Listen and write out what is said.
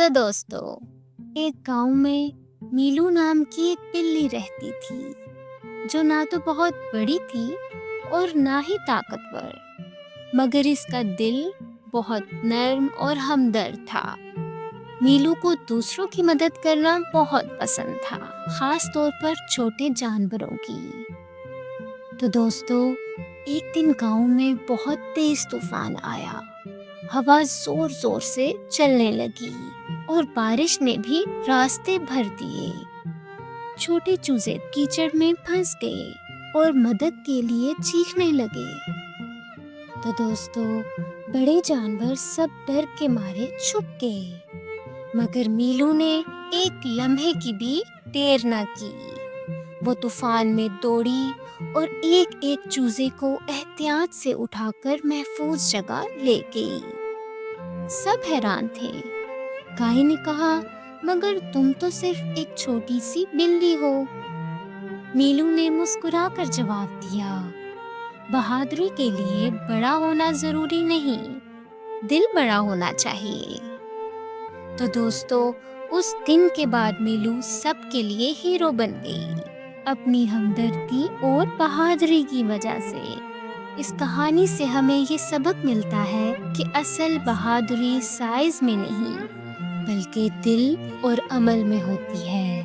तो दोस्तों, एक गांव में मीलू नाम की एक बिल्ली रहती थी जो ना तो बहुत बड़ी थी और ना ही ताकतवर, मगर इसका दिल बहुत नर्म और हमदर्द था। मीलू को दूसरों की मदद करना बहुत पसंद था, खास तौर पर छोटे जानवरों की। तो दोस्तों, एक दिन गांव में बहुत तेज तूफान आया। हवा जोर जोर से चलने लगी और बारिश ने भी रास्ते भर दिए। छोटे चूजे कीचड़ में फंस गए और मदद के लिए चीखने लगे। तो दोस्तों, बड़े जानवर सब डर के मारे छुप गए, मगर मीलू ने एक लम्हे की भी देर न की। वो तूफान में दौड़ी और एक एक चूजे को एहतियात से उठाकर महफूज जगह ले गई। सब हैरान थे। गाय ने कहा, मगर तुम तो सिर्फ एक छोटी सी बिल्ली हो। मीलू ने मुस्कुराकर जवाब दिया, बहादुरी के लिए बड़ा होना जरूरी नहीं, दिल बड़ा होना चाहिए। तो दोस्तों, उस दिन के बाद मीलू सबके लिए हीरो बन गई, अपनी हमदर्दी और बहादुरी की वजह से। इस कहानी से हमें ये सबक मिलता है कि असल बहादुरी साइज में नहीं, बल्कि दिल और अमल में होती है।